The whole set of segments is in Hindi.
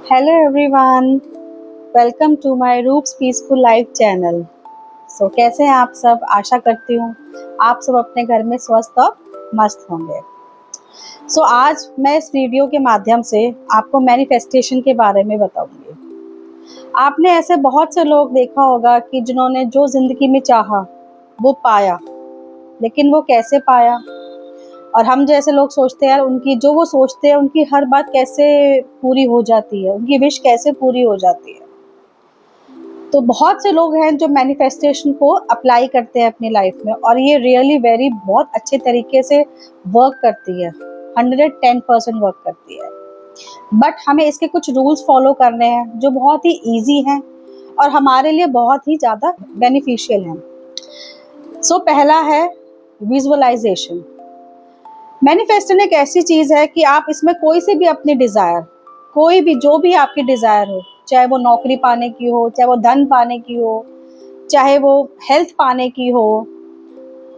Hello everyone, welcome to my Roop's peaceful life channel. कैसे हैं आप सब? आशा करती हूँ आप सब अपने घर में स्वस्थ और मस्त होंगे। आज मैं इस वीडियो के माध्यम से आपको मैनिफेस्टेशन के बारे में बताऊंगी। आपने ऐसे बहुत से लोग देखा होगा कि जिन्होंने जो जिंदगी में चाहा वो पाया, लेकिन वो कैसे पाया? और हम जैसे लोग सोचते हैं यार उनकी जो वो सोचते हैं उनकी हर बात कैसे पूरी हो जाती है, उनकी विश कैसे पूरी हो जाती है। तो बहुत से लोग हैं जो मैनिफेस्टेशन को अप्लाई करते हैं अपनी लाइफ में, और ये रियली वेरी बहुत अच्छे तरीके से वर्क करती है, 110% वर्क करती है। बट हमें इसके कुछ रूल्स फॉलो करने हैं जो बहुत ही ईजी हैं और हमारे लिए बहुत ही ज़्यादा बेनिफिशियल हैं। पहला है विजुअलाइजेशन। मैनिफेस्टेशन एक ऐसी चीज़ है कि आप इसमें कोई से भी अपनी डिज़ायर, कोई भी जो भी आपकी डिज़ायर हो, चाहे वो नौकरी पाने की हो, चाहे वो धन पाने की हो, चाहे वो हेल्थ पाने की हो,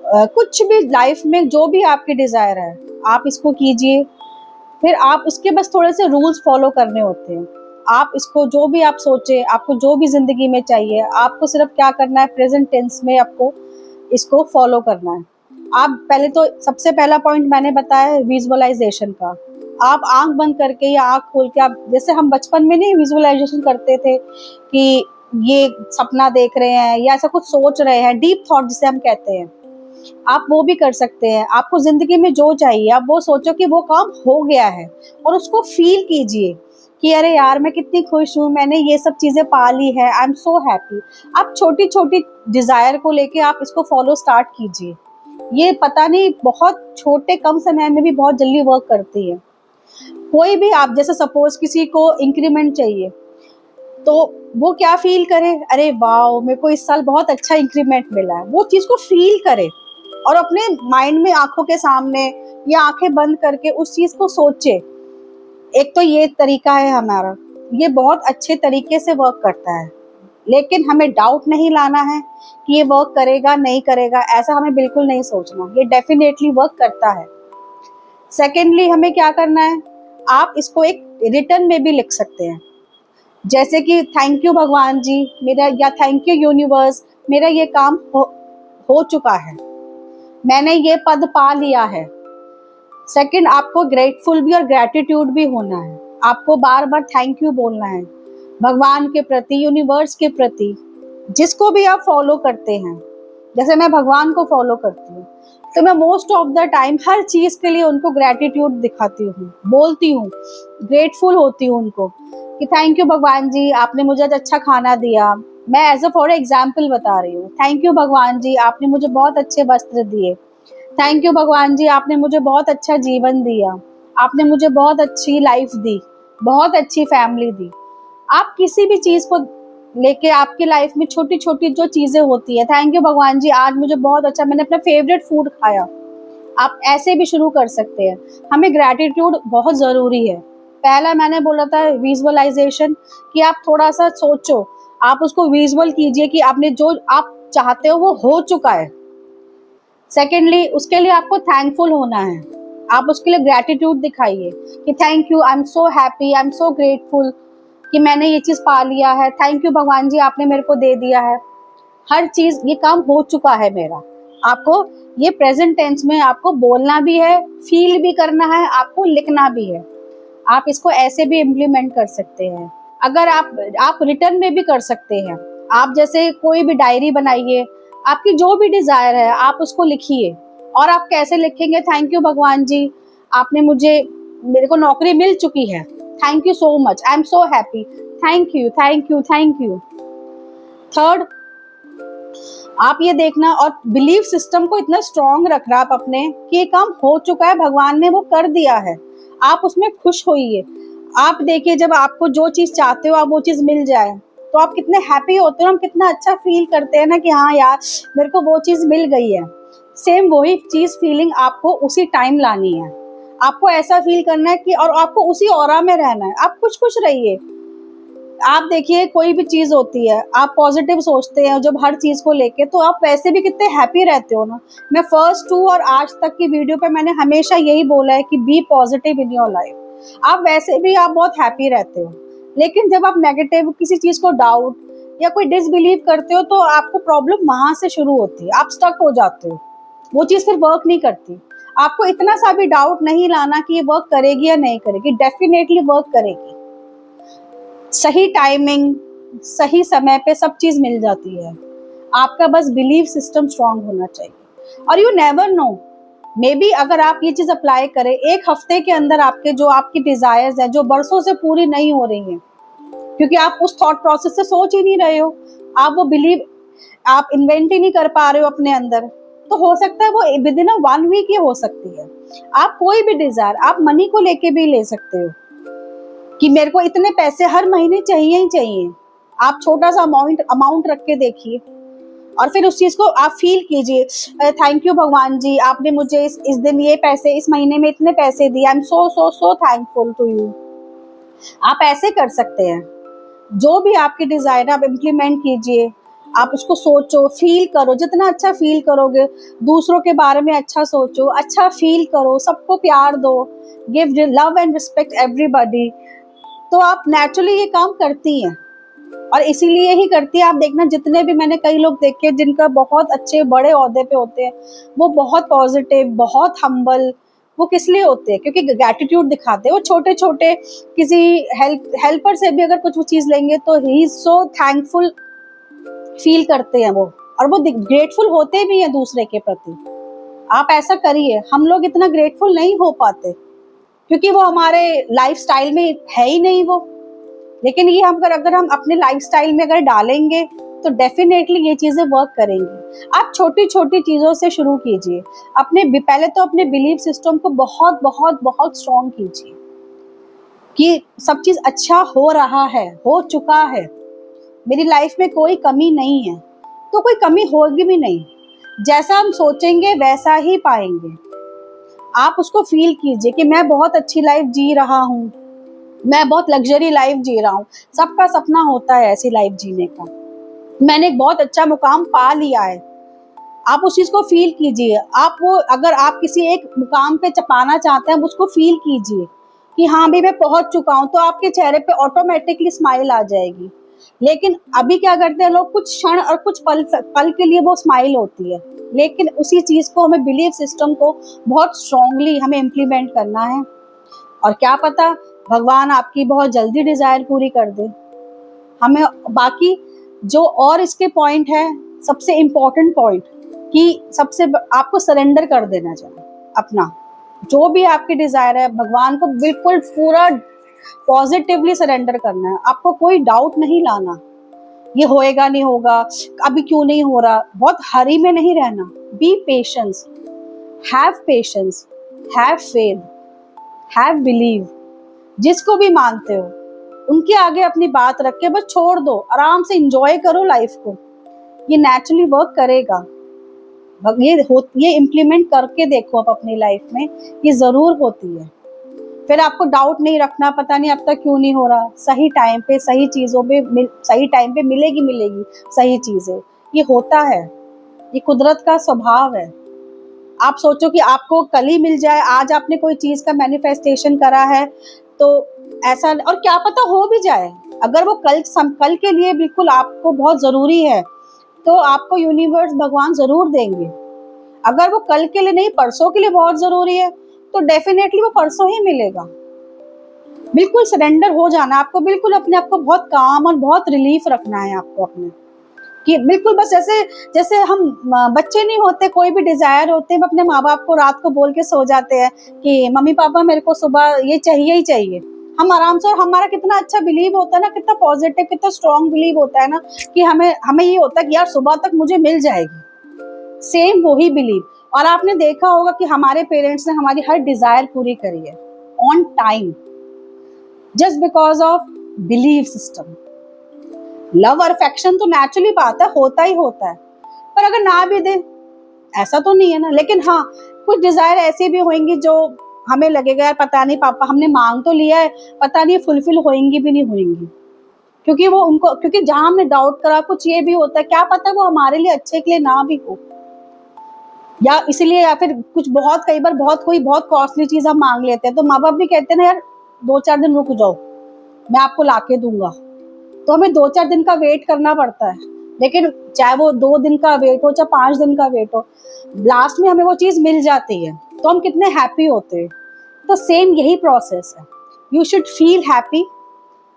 कुछ भी लाइफ में जो भी आपकी डिज़ायर है आप इसको कीजिए। फिर आप उसके बस थोड़े से रूल्स फॉलो करने होते हैं। आप इसको जो भी आप सोचे, आपको जो भी ज़िंदगी में चाहिए, आपको सिर्फ क्या करना है, प्रेजेंट टेंस में आपको इसको फॉलो करना है। आप पहले तो सबसे पहला पॉइंट मैंने बताया है विजुअलाइजेशन का। आप आंख बंद करके या आंख खोल के, आप जैसे हम बचपन में नहीं विजुअलाइजेशन करते थे कि ये सपना देख रहे हैं या ऐसा कुछ सोच रहे हैं, डीप थॉट जिसे हम कहते हैं, आप वो भी कर सकते हैं। आपको जिंदगी में जो चाहिए आप वो सोचो कि वो काम हो गया है और उसको फील कीजिए कि अरे यार मैं कितनी खुश हूँ, मैंने ये सब चीजें पा ली है, आई एम सो हैप्पी। आप छोटी छोटी डिजायर को लेके आप इसको फॉलो स्टार्ट कीजिए। ये पता नहीं बहुत छोटे कम समय में भी बहुत जल्दी वर्क करती है। कोई भी आप जैसे सपोज किसी को इंक्रीमेंट चाहिए तो वो क्या फील करे, अरे वाओ मेरे को इस साल बहुत अच्छा इंक्रीमेंट मिला है, वो चीज को फील करे और अपने माइंड में आंखों के सामने या आंखें बंद करके उस चीज को सोचे। एक तो ये तरीका है हमारा, ये बहुत अच्छे तरीके से वर्क करता है। लेकिन हमें डाउट नहीं लाना है कि ये वर्क करेगा नहीं करेगा, ऐसा हमें बिल्कुल नहीं सोचना, ये डेफिनेटली वर्क करता है। सेकेंडली हमें क्या करना है, आप इसको एक रिटर्न में भी लिख सकते हैं, जैसे कि थैंक यू भगवान जी मेरा, या थैंक यू यूनिवर्स, मेरा ये काम हो चुका है, मैंने ये पद पा लिया है। सेकंड, आपको ग्रेटफुल भी और ग्रेटिट्यूड भी होना है। आपको बार बार थैंक यू बोलना है भगवान के प्रति, यूनिवर्स के प्रति, जिसको भी आप फॉलो करते हैं। जैसे मैं भगवान को फॉलो करती हूँ तो मैं मोस्ट ऑफ द टाइम हर चीज के लिए उनको ग्रेटिट्यूड दिखाती हूँ, बोलती हूँ, ग्रेटफुल होती हूँ उनको कि थैंक यू भगवान जी आपने मुझे आज अच्छा खाना दिया। मैं एज अ फॉर एग्जाम्पल बता रही हूँ, थैंक यू भगवान जी आपने मुझे बहुत अच्छे वस्त्र दिए, थैंक यू भगवान जी आपने मुझे बहुत अच्छा जीवन दिया, आपने मुझे बहुत अच्छी लाइफ दी, बहुत अच्छी फैमिली दी। आप किसी भी चीज को लेके आपकी लाइफ में छोटी छोटी जो चीजें होती है, थैंक यू भगवान जी आज मुझे बहुत अच्छा, मैंने अपना फेवरेट फूड खाया, आप ऐसे भी शुरू कर सकते हैं। हमें ग्रेटिट्यूड बहुत जरूरी है। पहला मैंने बोला था विजुअलाइजेशन, कि आप थोड़ा सा सोचो, आप उसको विजुअल कीजिए कि आपने जो आप चाहते हो वो हो चुका है। सेकेंडली उसके लिए आपको थैंकफुल होना है, आप उसके लिए ग्रेटिट्यूड दिखाइए कि thank you, I am so happy, I am so grateful कि मैंने ये चीज पा लिया है, थैंक यू भगवान जी आपने मेरे को दे दिया है, हर चीज ये काम हो चुका है मेरा। आपको ये प्रेजेंट टेंस में आपको बोलना भी है, फील भी करना है, आपको लिखना भी है। आप इसको ऐसे भी इम्प्लीमेंट कर सकते हैं। अगर आप रिटर्न में भी कर सकते हैं। आप जैसे कोई भी डायरी बनाइए, आपकी जो भी डिजायर है आप उसको लिखिए। और आप कैसे लिखेंगे, थैंक यू भगवान जी आपने मेरे को नौकरी मिल चुकी है, thank you so much, I am so happy, thank you thank you thank you. Third, आप ये देखना और बिलीव सिस्टम को इतना स्ट्रॉन्ग रखना आप अपने कि ये काम हो चुका है, भगवान ने वो कर दिया है, आप उसमें खुश होइए। आप देखिए जब आपको जो चीज चाहते हो आप वो चीज मिल जाए तो आप कितने हैप्पी होते हो, हम कितना अच्छा फील करते हैं ना कि हाँ यार मेरे को वो चीज मिल गई है। सेम वही चीज फीलिंग आपको उसी टाइम लानी है। आपको ऐसा फील करना है कि, और आपको उसी ऑरा में रहना है, आप खुश खुश रहिए। आप देखिए कोई भी चीज होती है आप पॉजिटिव सोचते हैं जब हर चीज को लेके, तो आप वैसे भी कितने हैप्पी रहते हो ना। मैं फर्स्ट 2 और आज तक की वीडियो पे मैंने हमेशा यही बोला है कि be positive in your life. आप वैसे भी आप बहुत हैप्पी रहते हो। लेकिन जब आप नेगेटिव किसी चीज को डाउट या कोई डिसबिलीव करते हो तो आपको प्रॉब्लम वहां से शुरू होती है, आप स्टक हो जाते हो, वो चीज फिर वर्क नहीं करती। आपको इतना सा भी डाउट नहीं लाना कि ये वर्क करेगी या नहीं करेगी, डेफिनेटली वर्क करेगी। सही टाइमिंग, सही समय पे सब चीज मिल जाती है, आपका बस बिलीव सिस्टम स्ट्रांग होना चाहिए। और you never know, may be अगर आप ये चीज अप्लाई करें, एक हफ्ते के अंदर आपके जो आपकी डिजायर्स हैं जो बरसों से पूरी नहीं हो रही हैं, क्योंकि आप उस थॉट प्रोसेस से सोच ही नहीं रहे हो, आप वो बिलीव आप इन्वेंट ही नहीं कर पा रहे हो अपने अंदर, तो हो सकता है वो विद इन 1 वीक ही हो सकती है। आप कोई भी डिजायर, आप मनी को लेके भी ले सकते हो कि मेरे को इतने पैसे हर महीने चाहिए ही चाहिए। आप छोटा सा अमाउंट रख के देखिए और फिर उस चीज को आप फील कीजिए, थैंक यू भगवान जी, आपने मुझे इस दिन ये पैसे, इस महीने में इतने पैसे दिए, I am so so so thankful to you. आप ऐसे कर सकते हैं, जो भी आपकी डिजायर है आप इम्प्लीमेंट कीजिए, आप उसको सोचो, फील करो, जितना अच्छा फील करोगे, दूसरों के बारे में अच्छा सोचो, अच्छा फील करो, सबको प्यार दो, give love and respect everybody, तो आप नेचुरली ये काम करती हैं। और इसीलिए ही करती है, आप देखना जितने भी मैंने कई लोग देखे जिनका बहुत अच्छे बड़े ओहदे पे होते हैं, वो बहुत पॉजिटिव, बहुत हम्बल, वो किस लिए होते हैं? क्योंकि ग्रैटिट्यूड दिखाते हैं। वो छोटे छोटे किसी हेल्पर से भी अगर कुछ चीज लेंगे तो he is so thankful feel करते हैं वो, और वो ग्रेटफुल होते भी हैं दूसरे के प्रति। आप ऐसा करिए, हम लोग इतना ग्रेटफुल नहीं हो पाते क्योंकि वो हमारे लाइफस्टाइल में है ही नहीं वो, लेकिन ये हम अगर हम अपने लाइफस्टाइल में अगर डालेंगे तो डेफिनेटली ये चीजें वर्क करेंगी। आप छोटी छोटी चीजों से शुरू कीजिए, पहले तो अपने बिलीफ सिस्टम को बहुत बहुत बहुत स्ट्रॉन्ग कीजिए कि सब चीज अच्छा हो रहा है, हो चुका है, मेरी लाइफ में कोई कमी नहीं है, तो कोई कमी होगी भी नहीं, जैसा हम सोचेंगे वैसा ही पाएंगे। आप उसको फील कीजिए कि मैं बहुत अच्छी लाइफ जी रहा हूँ, मैं बहुत लग्जरी लाइफ जी रहा हूँ। सबका सपना होता है ऐसी लाइफ जीने का, मैंने एक बहुत अच्छा मुकाम पा लिया है। आप उस चीज को फील कीजिए। आप वो अगर आप किसी एक मुकाम पे पाना चाहते हैं, उसको फील कीजिए कि हाँ भी मैं पहुंच चुका हूँ, तो आपके चेहरे पे ऑटोमेटिकली स्माइल आ जाएगी। लेकिन अभी क्या करते हैं लोग, कुछ क्षण और कुछ पल के लिए वो स्माइल होती है, लेकिन उसी चीज को हमें बिलीफ सिस्टम को बहुत स्ट्रांगली हमें इम्प्लीमेंट करना है। और क्या पता भगवान आपकी बहुत जल्दी डिजायर पूरी कर दे। हमें बाकी जो और इसके पॉइंट है, सबसे इम्पोर्टेंट पॉइंट कि सबसे आपको सरेंडर कर देना चाहिए अपना, जो भी आपकी डिजायर है भगवान को बिल्कुल पूरा पॉजिटिवली सरेंडर करना है। आपको कोई डाउट नहीं लाना, ये होएगा नहीं होगा, अभी क्यों नहीं हो रहा, बहुत हरी में नहीं रहना। B patience, have faith, have believe. जिसको भी मानते हो उनके आगे अपनी बात रख के बस छोड़ दो, आराम से एंजॉय करो लाइफ को, ये नेचुरली वर्क करेगा। ये इम्प्लीमेंट करके देखो आप अपनी लाइफ में, ये जरूर होती है। फिर आपको डाउट नहीं रखना, पता नहीं अब तक क्यों नहीं हो रहा। सही टाइम पे सही चीजों पे सही टाइम पे मिलेगी सही चीजें, ये होता है, ये कुदरत का स्वभाव है। आप सोचो कि आपको कल ही मिल जाए, आज आपने कोई चीज का मैनिफेस्टेशन करा है तो ऐसा, और क्या पता हो भी जाए। अगर वो कल के लिए बिल्कुल आपको बहुत जरूरी है तो आपको यूनिवर्स भगवान जरूर देंगे। अगर वो कल के लिए नहीं, परसों के लिए बहुत जरूरी है तो डेफिनेटली वो परसों ही मिलेगा। बिल्कुल सरेंडर हो जाना आपको, बिल्कुल अपने आप को बहुत काम और बहुत रिलीफ रखना है आपको अपने, कि बिल्कुल बस जैसे हम बच्चे नहीं होते, कोई भी डिजायर होते हैं, अपने माँ बाप को रात को बोल के सो जाते हैं कि मम्मी पापा मेरे को सुबह ये चाहिए ही चाहिए। हम आराम से, और हमारा कितना अच्छा बिलीव होता है ना, कितना पॉजिटिव, कितना स्ट्रॉन्ग बिलीव होता है ना कि हमें ये होता है कि यार सुबह तक मुझे मिल जाएगी। सेम वही बिलीव। और आपने देखा होगा कि हमारे पेरेंट्स ने हमारी हर डिजायर पूरी करी है on time, just because of believe system. Love और अफेक्शन तो नेचुरली बात है, होता ही होता है, पर अगर ना भी दे ऐसा तो नहीं है ना। लेकिन हाँ, कुछ डिजायर ऐसी भी होंगी जो हमें लगेगा यार पता नहीं पापा हमने मांग तो लिया है, पता नहीं फुलफिल होंगी भी नहीं होंगी, क्योंकि जहां हमने डाउट करा, कुछ ये भी होता है क्या पता वो हमारे लिए अच्छे के लिए ना भी हो, या इसलिए, या फिर कुछ कई बार कोई बहुत कॉस्टली चीज हम मांग लेते हैं तो माँ बाप भी कहते हैं ना यार 2-4 दिन रुक जाओ, मैं आपको लाके दूंगा, तो हमें 2-4 दिन का वेट करना पड़ता है। लेकिन चाहे वो 2 दिन का वेट हो चाहे 5 दिन का वेट हो, लास्ट में हमें वो चीज़ मिल जाती है, तो हम कितने हैप्पी होते हैं। तो सेम यही प्रोसेस है, यू शुड फील हैप्पी।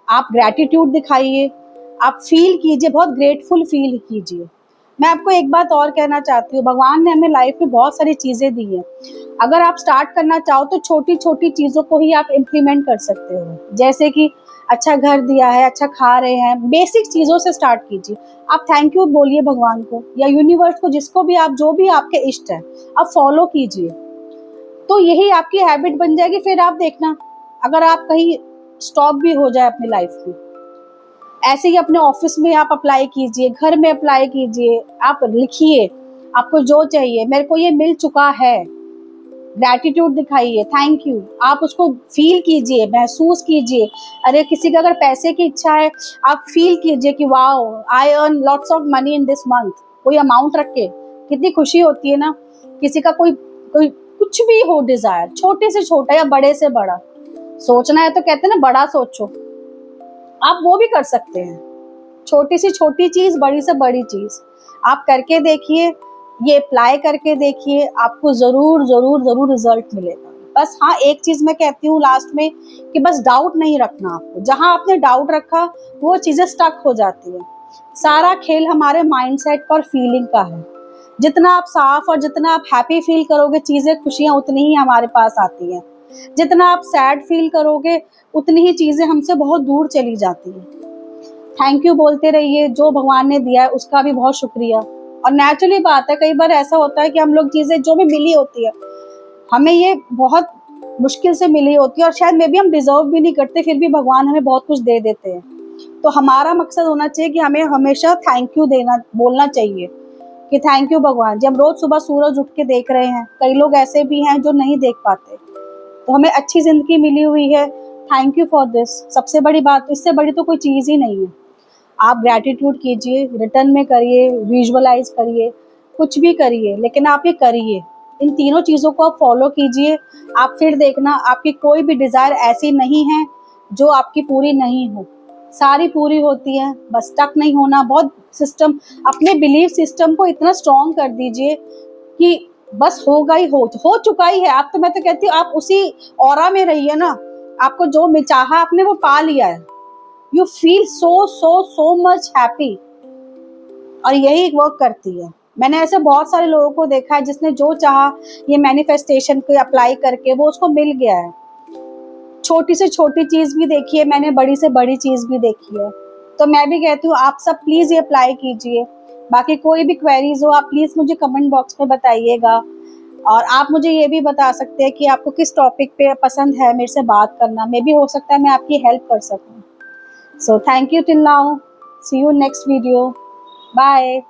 आप ग्रैटिट्यूड दिखाइए, आप फील कीजिए, बहुत ग्रेटफुल फील कीजिए। मैं आपको एक बात और कहना चाहती हूँ, भगवान ने हमें लाइफ में बहुत सारी चीज़ें दी हैं। अगर आप स्टार्ट करना चाहो तो छोटी छोटी चीज़ों को ही आप इम्प्लीमेंट कर सकते हो, जैसे कि अच्छा घर दिया है, अच्छा खा रहे हैं, बेसिक चीज़ों से स्टार्ट कीजिए। आप थैंक यू बोलिए भगवान को या यूनिवर्स को, जिसको भी आप, जो भी आपके इष्ट है, आप फॉलो कीजिए, तो यही आपकी हैबिट बन जाएगी। फिर आप देखना, अगर आप कहीं स्टॉप भी हो जाए अपनी लाइफ में, ऐसे ही अपने ऑफिस में आप अप्लाई कीजिए, घर में अप्लाई कीजिए, आप लिखिए आपको जो चाहिए, मेरे को ये मिल चुका है, ग्रैटिट्यूड दिखाइए, थैंक यू, आप उसको फील कीजिए, महसूस कीजिए। अरे किसी का अगर पैसे की इच्छा है, आप फील कीजिए कि wow I earn lots of money in this month, कोई अमाउंट रख के कितनी खुशी होती है ना। किसी का कोई कोई कुछ भी हो डिजायर, छोटे से छोटा या बड़े से बड़ा, सोचना है तो कहते हैं ना बड़ा सोचो, आप वो भी कर सकते हैं। छोटी से छोटी चीज, बड़ी से बड़ी चीज आप करके देखिए, ये अप्लाई करके देखिए, आपको जरूर जरूर जरूर रिजल्ट मिलेगा। बस हाँ, एक चीज मैं कहती हूँ लास्ट में कि बस डाउट नहीं रखना आपको। जहां आपने डाउट रखा वो चीजें स्टक हो जाती है। सारा खेल हमारे माइंडसेट पर फीलिंग का है। जितना आप साफ और जितना आप हैप्पी फील करोगे, चीजें, खुशियां उतनी ही हमारे पास आती हैं। जितना आप सैड फील करोगे, उतनी ही चीजें हमसे बहुत दूर चली जाती हैं। थैंक यू बोलते रहिए, जो भगवान ने दिया है उसका भी बहुत शुक्रिया। और नेचुरली बात है, कई बार ऐसा होता है कि हम लोग चीजें जो भी मिली होती है, हमें ये बहुत मुश्किल से मिली होती है और शायद मे भी हम डिजर्व भी नहीं करते, फिर भी भगवान हमें बहुत कुछ दे देते हैं। तो हमारा मकसद होना चाहिए कि हमें हमेशा थैंक यू देना, बोलना चाहिए कि थैंक यू भगवान। जब रोज सुबह सूरज उठ के देख रहे हैं, कई लोग ऐसे भी हैं जो नहीं देख पाते, तो हमें अच्छी जिंदगी मिली हुई है, थैंक यू फॉर दिस। सबसे बड़ी बात, इससे बड़ी तो कोई चीज़ ही नहीं है। आप ग्रैटिट्यूड कीजिए, रिटर्न में करिए, विजुअलाइज करिए, कुछ भी करिए, लेकिन आप ये करिए, इन तीनों चीज़ों को आप फॉलो कीजिए। आप फिर देखना, आपकी कोई भी डिज़ायर ऐसी नहीं है जो आपकी पूरी नहीं हो, सारी पूरी होती है। बस स्टक नहीं होना। बहुत सिस्टम, अपने बिलीफ सिस्टम को इतना स्ट्रॉन्ग कर दीजिए कि बस होगा ही, हो चुका ही है। आप तो, मैं तो कहती हूँ, आप उसी ऑरा में रहिए ना, आपको जो चाहा आपने वो पा लिया है। You feel so so so much happy, और यही वर्क करती है। मैंने ऐसे बहुत सारे लोगों को देखा है जिसने जो चाहा, ये मैनिफेस्टेशन को अप्लाई करके वो उसको मिल गया है। छोटी से छोटी चीज भी देखी है मैंने, बड़ी से बड़ी चीज भी देखी है। तो मैं भी कहती हूँ आप सब प्लीज ये अप्लाई कीजिए। बाकी कोई भी क्वेरीज हो, आप प्लीज मुझे कमेंट बॉक्स में बताइएगा। और आप मुझे ये भी बता सकते हैं कि आपको किस टॉपिक पे पसंद है मेरे से बात करना, मे भी हो सकता है मैं आपकी हेल्प कर सकूं। So thank you till now, see you next video, bye.